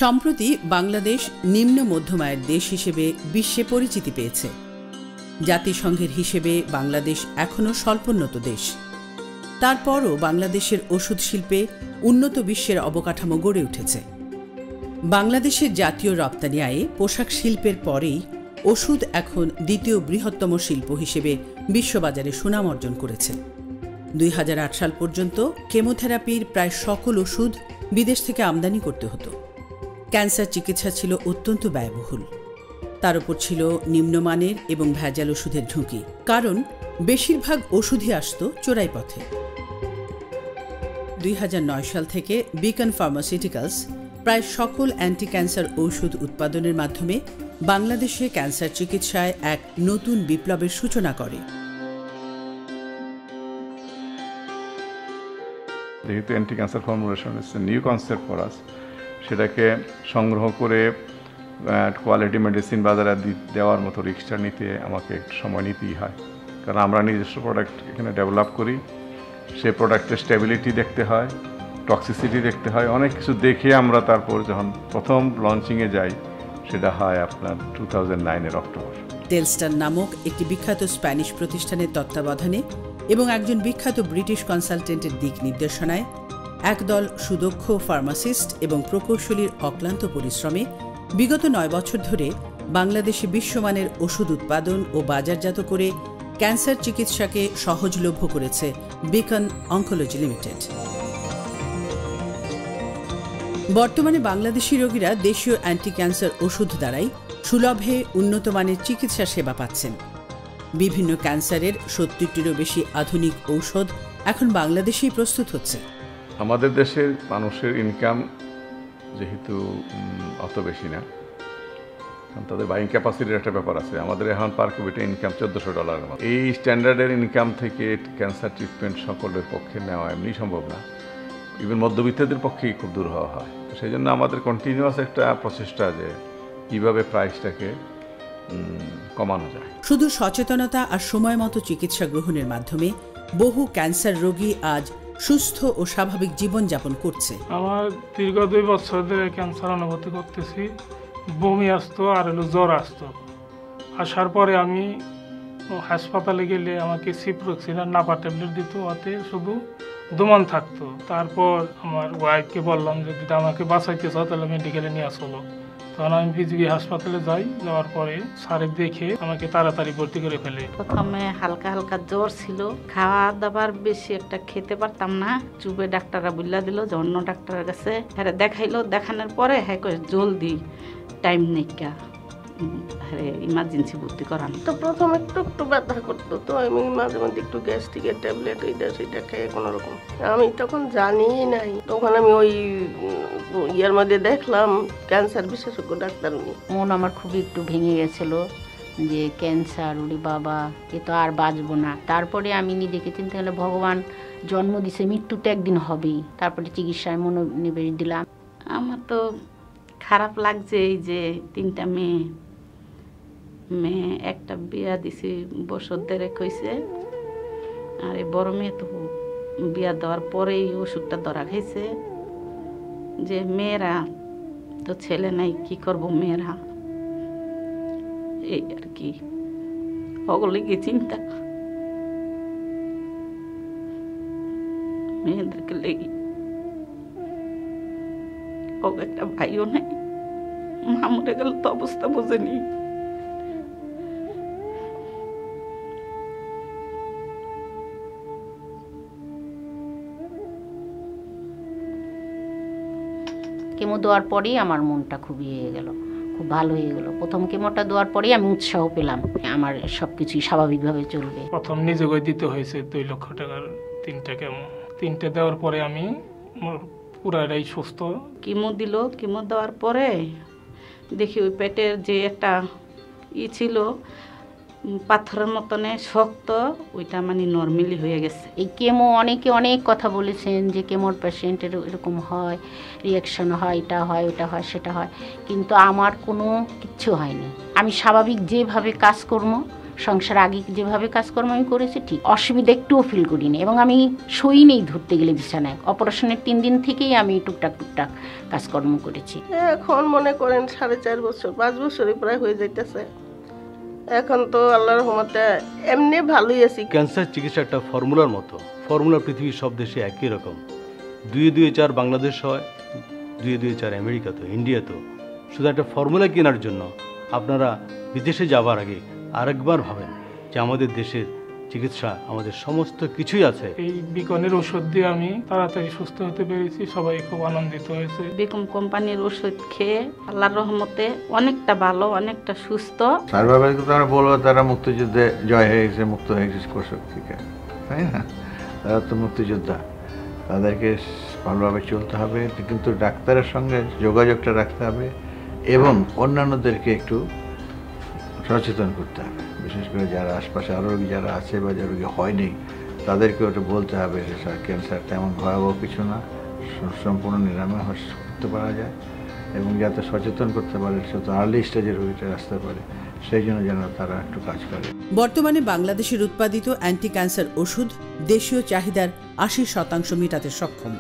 সম্প্রতি বাংলাদেশ নিম্ন মধ্যম আয়ের দেশ হিসেবে বিশ্বে পরিচিতি পেয়েছে। জাতিসংঘের হিসেবে বাংলাদেশ এখনও স্বল্পোন্নত দেশ। তারপরও বাংলাদেশের ওষুধ শিল্পে উন্নত বিশ্বের অবকাঠামো গড়ে উঠেছে। বাংলাদেশের জাতীয় রপ্তানি আয়ে পোশাক শিল্পের পরেই ওষুধ এখন দ্বিতীয় বৃহত্তম শিল্প হিসেবে বিশ্ববাজারে সুনাম অর্জন করেছে। 2008 সাল পর্যন্ত কেমোথেরাপির প্রায় সকল ওষুধ বিদেশ থেকে আমদানি করতে হতো। ক্যান্সার চিকিৎসা ছিল অত্যন্ত ব্যয়বহুল। তার উপর ছিল নিম্নমানের এবং ভেজাল ওষুধের ঝুঁকি, কারণ বেশিরভাগ ওষুধই আসত চোরাই পথে। 2009 সাল থেকে বিকন ফার্মাসিউটিক্যালস প্রায় সকল অ্যান্টি ক্যান্সার ঔষধ উৎপাদনের মাধ্যমে বাংলাদেশে ক্যান্সার চিকিৎসায় এক নতুন বিপ্লবের সূচনা করে। যেহেতু anti cancer formulation is a new concept for us, সেটাকে সংগ্রহ করে কোয়ালিটি মেডিসিন বাজারে দেওয়ার মতো রিস্কটা নিতে আমাকে একটু সময় নিতেই হয়, কারণ আমরা নিজস্ব প্রোডাক্ট এখানে ডেভেলপ করি। সেই প্রোডাক্টের স্টেবিলিটি দেখতে হয়, টক্সিসিটি দেখতে হয়, অনেক কিছু দেখে আমরা তারপর যখন প্রথম লঞ্চিংয়ে যাই, সেটা হয় আপনার 2009-এর অক্টোবর। টেলস্টার নামক একটি বিখ্যাত স্প্যানিশ প্রতিষ্ঠানের তত্ত্বাবধানে এবং একজন বিখ্যাত ব্রিটিশ কনসালটেন্টের দিক নির্দেশনায় একদল সুদক্ষ ফার্মাসিস্ট এবং প্রকৌশলীর অক্লান্ত পরিশ্রমে বিগত 9 বছর ধরে বাংলাদেশে বিশ্বমানের ওষুধ উৎপাদন ও বাজারজাত করে ক্যান্সার চিকিৎসাকে সহজলভ্য করেছে বিকন অনকোলজি লিমিটেড। বর্তমানে বাংলাদেশি রোগীরা দেশীয় অ্যান্টি ক্যান্সার ওষুধ দ্বারাই সুলভে উন্নত মানের চিকিৎসা সেবা পাচ্ছেন। বিভিন্ন ক্যান্সারের 70টিরও বেশি আধুনিক ঔষধ এখন বাংলাদেশেই প্রস্তুত হচ্ছে। আমাদের দেশের মানুষের ইনকাম যেহেতু অত বেশি না, কারণ তাদের বাইং ক্যাপাসিটির একটা ব্যাপার আছে। আমাদের এখন পার ক্যাপিটা ইনকাম $1400 মতো। এই স্ট্যান্ডার্ডের ইনকাম থেকে ক্যান্সার ট্রিটমেন্ট সকলের পক্ষে নেওয়া এমনি সম্ভব না, ইভেন মধ্যবিত্তদের পক্ষেই খুব দূর হওয়া হয়। সেই জন্য আমাদের কন্টিনিউয়াস একটা প্রচেষ্টা যে কীভাবে প্রাইসটাকে কমানো যায়। শুধু সচেতনতা আর সময় মতো চিকিৎসা গ্রহণের মাধ্যমে বহু ক্যান্সার রোগী আজ সুস্থ ও স্বাভাবিক জীবনযাপন করছে। আমার দীর্ঘ 2 বছর ধরে ক্যান্সার অনুভূতি করতেছি। বমি আসতো আর জ্বর আসতো। আসার পরে আমি হাসপাতালে গেলে আমাকে সিপ্রোক্সিন আর নাপা ট্যাবলেট দিত, ওতে শুধু দমন থাকতো। তারপর আমার ওয়াইফকে বললাম যে যদি আমাকে বাঁচাইতে চাও তাহলে মেডিকেলে নিয়ে আসলো। তখন আমি বিজিবি হাসপাতালে যাই, যাওয়ার পরে স্যারে দেখে আমাকে তাড়াতাড়ি ভর্তি করে ফেলে। প্রথমে হালকা হালকা জ্বর ছিল, খাওয়া দাবার বেশি একটা খেতে পারতাম না। চুপে ডাক্তাররা বললা দিল যে অন্য ডাক্তারের কাছে হ্যাঁ দেখাইলো। দেখানোর পরে হ্যাঁ জলদি টাইম নেই ইমার্জেন্সি ভর্তি করান। তো প্রথম একটু ব্যথা করতো, তো আমি মাঝে মধ্যে একটু গ্যাস্ট্রিকের ট্যাবলেট এইটা সেটা খেয়ে কোনো রকম। আমি তখন জানি নাই, তখন আমি ওই ইয়ার মধ্যে দেখলাম ক্যান্সার বিশেষজ্ঞ ডাক্তার। মন আমার খুবই একটু ভেঙে গেছিল যে ক্যান্সার, ওরে বাবা এ তো আর বাঁচবো না। তারপরে আমি নিজেকে চিন্তা করলে ভগবান জন্ম দিছে, মৃত্যু তো একদিন হবেই। তারপরে চিকিৎসায় মনোনিবেশ দিলাম। আমার তো খারাপ লাগছে এই যে 3টা মেয়ে একটা বিয়া দিছি, বছর 1.5 হয়েছে। আর এই বড় মেয়ে তো বিয়া দেওয়ার পরেই ওষুধটা ধরা খাইছে। যে মেয়েরা তো ছেলে নাই, কি করব মেয়েরা, এই আর কি ওগুলো কি চিন্তা মেয়েদেরকে লেগে। ও একটা ভাইও নাই, মা মরে গেল তো অবস্থা বোঝেনি। কেমো দেওয়ার পরেই আমার মনটা খুবই হয়ে গেল, খুব ভালো হয়ে গেল। প্রথম কেমোটা দেওয়ার পরেই আমি উৎসাহ পেলাম আমার সবকিছুই স্বাভাবিকভাবে চলবে। প্রথম নিজেকে দিতে হয়েছে 2 লক্ষ টাকার 3টা কেমো। 3টে দেওয়ার পরে আমি পুরাটাই সুস্থ। কেমো দিল, কেমো দেওয়ার পরে দেখি ওই পেটের যে একটা ছিল পাথরের মতনে শক্ত, ওইটা মানে নর্মালি হয়ে গেছে। এই কেমো অনেকে অনেক কথা বলেছেন যে কেমোর পেশেন্টের এরকম হয়, রিয়াকশন হয়, এটা হয়, ওটা হয়, সেটা হয়, কিন্তু আমার কোনো কিচ্ছু হয়নি। আমি স্বাভাবিক যেভাবে কাজ করবো সংসার আগে যেভাবে কাজকর্ম আমি করেছি ঠিক, অসুবিধা একটুও ফিল করিনি। এবং আমি সই নেই ধরতে গেলে বিছানায়। অপারেশনের 3 দিন থেকেই আমি টুকটাক কাজকর্ম করেছি। এখন মনে করেন 4.5 বছর 5 বছরই প্রায় হয়ে যাইতেছে। এখন তো আল্লাহর রহমতে এমনি ভালোই আছি। ক্যান্সার চিকিৎসা একটা ফর্মুলার মতো। ফর্মুলা পৃথিবীর সব দেশে একই রকম। 2-2-4 বাংলাদেশ হয়, 2-2-4 আমেরিকা, তো ইন্ডিয়া। তো শুধু একটা ফর্মুলা কেনার জন্য আপনারা বিদেশে যাবার আগে আরেকবার ভাবেন যে আমাদের দেশের চিকিৎসা, আমাদের সমস্ত কিছুই আছে। এই বিকনের ওষুধ দিয়ে আমি তাড়াতাড়ি সুস্থ হতে পেরেছি, সবাই খুব আনন্দিত হয়েছে। বেগম কোম্পানির ওষুধ খেয়ে আল্লাহর রহমতে অনেকটা ভালো, অনেকটা সুস্থ। সার্ভাইভালকে তো আমরা বলবো তারা মুক্তিযুদ্ধে জয় হয়ে গেছে, মুক্ত হয়ে গেছে কোষক থেকে, তাই না? তারা তো মুক্তিযোদ্ধা, তাদেরকে ভালোভাবে চলতে হবে, কিন্তু ডাক্তারের সঙ্গে যোগাযোগটা রাখতে হবে এবং অন্যান্যদেরকে একটু সচেতন করতে হবে। বিশেষ করে যারা আশপাশে আরও রোগী যারা আছে বা যারা রোগী হয়নি তাদেরকে ওটা বলতে হবে যে ক্যান্সার তেমন ভয়াবহ কিছু না, সম্পূর্ণ নিরাময় করতে পারা যায়, এবং যাতে সচেতন করতে পারে, সেটা আর্লি স্টেজের রোগীটা আসতে পারে, সেই জন্য যেন তারা একটু কাজ করে। বর্তমানে বাংলাদেশের উৎপাদিত অ্যান্টি ক্যান্সার ওষুধ দেশীয় চাহিদার 80% মেটাতে সক্ষম।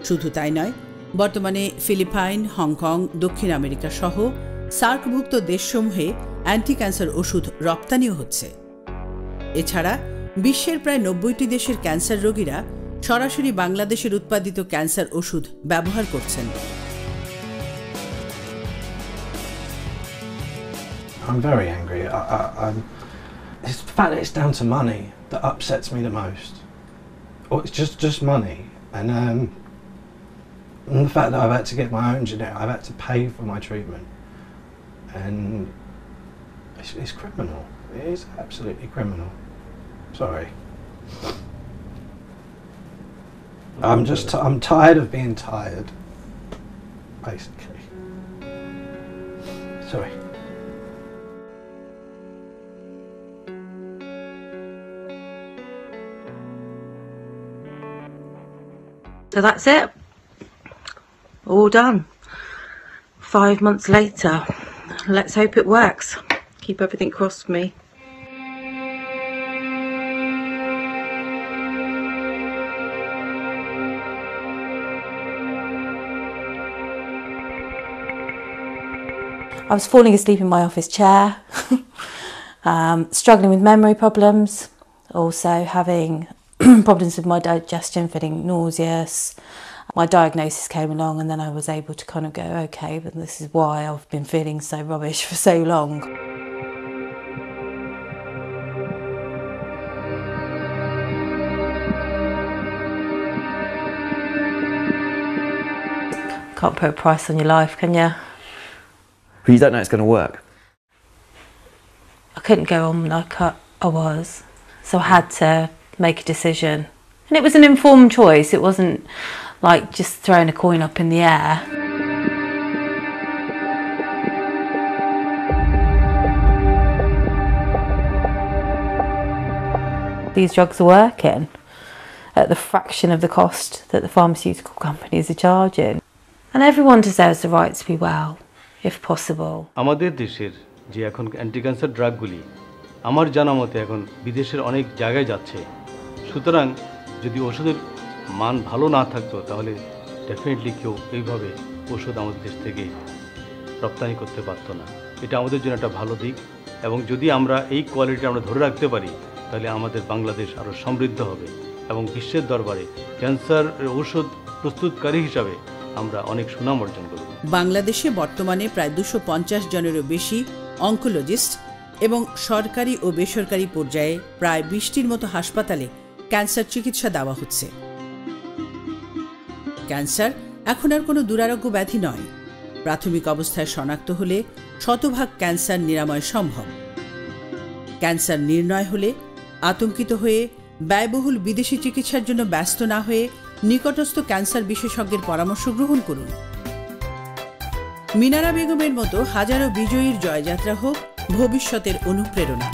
শুধু তাই নয়, বর্তমানে ফিলিপাইন, হংকং, দক্ষিণ আমেরিকা সহ সার্কভুক্ত দেশসমূহে অ্যান্টি ক্যান্সার ওষুধ রপ্তানিও হচ্ছে। এছাড়া বিশ্বের প্রায় 90টি দেশের ক্যান্সার রোগীরা সরাসরি বাংলাদেশের উৎপাদিত ক্যান্সার ওষুধ ব্যবহার করছেন। I'm very angry. It's the fact that it's down to money that upsets me the most. Or it's just money, and the fact that I've had to get my own generic, I've had to pay for my treatment, and it's criminal. It is absolutely criminal. Sorry. I'm tired of being tired, basically. Sorry. So that's it. All done. 5 months later. Let's hope it works. Keep everything crossed for me. I was falling asleep in my office chair, struggling with memory problems, also having problems with my digestion, feeling nauseous. My diagnosis came along and then I was able to kind of go, okay, but this is why I've been feeling so rubbish for so long. Can't put a price on your life, can you? But you don't know it's going to work. I couldn't go on like I was, so I had to make a decision. And it was an informed choice, it wasn't like just throwing a coin up in the air. These drugs are working at the fraction of the cost that the pharmaceutical companies are charging. And everyone deserves the right to be well, if possible. আমাদের দেশের যে এখন anti cancer ড্রাগগুলি আমার জানা মতে এখন বিদেশের অনেক জায়গায় যাচ্ছে। সুতরাং যদি ওষুধের মান ভালো না থাকতো তাহলে ডেফিনেটলি কেউ এইভাবে ওষুধ আমাদের দেশ থেকে রপ্তানি করতে পারতো না। এটা আমাদের জন্য একটা ভালো দিক, এবং যদি আমরা এই কোয়ালিটি আমরা ধরে রাখতে পারি তাহলে আমাদের বাংলাদেশ আরও সমৃদ্ধ হবে এবং বিশ্বের দরবারে ক্যান্সার ওষুধ প্রস্তুতকারী হিসাবে আমরা অনেক সুনাম অর্জন করব। বাংলাদেশে বর্তমানে প্রায় 250 জনেরও বেশি অনকোলজিস্ট এবং সরকারি ও বেসরকারি পর্যায়ে প্রায় 20টির মতো হাসপাতালে ক্যান্সার চিকিৎসা দেওয়া হচ্ছে। ক্যান্সার এখন আর কোনো দুরারোগ্য ব্যাধি নয়। প্রাথমিক অবস্থায় শনাক্ত হলে শতভাগ ক্যান্সার নিরাময় সম্ভব। ক্যান্সার নির্ণয় হলে আতঙ্কিত হয়ে ব্যয়বহুল বিদেশি চিকিৎসার জন্য ব্যস্ত না হয়ে নিকটস্থ ক্যান্সার বিশেষজ্ঞের পরামর্শ গ্রহণ করুন। মিনারা বেগমের মতো হাজারো বিজয়ীর জয়যাত্রা হোক ভবিষ্যতের অনুপ্রেরণা।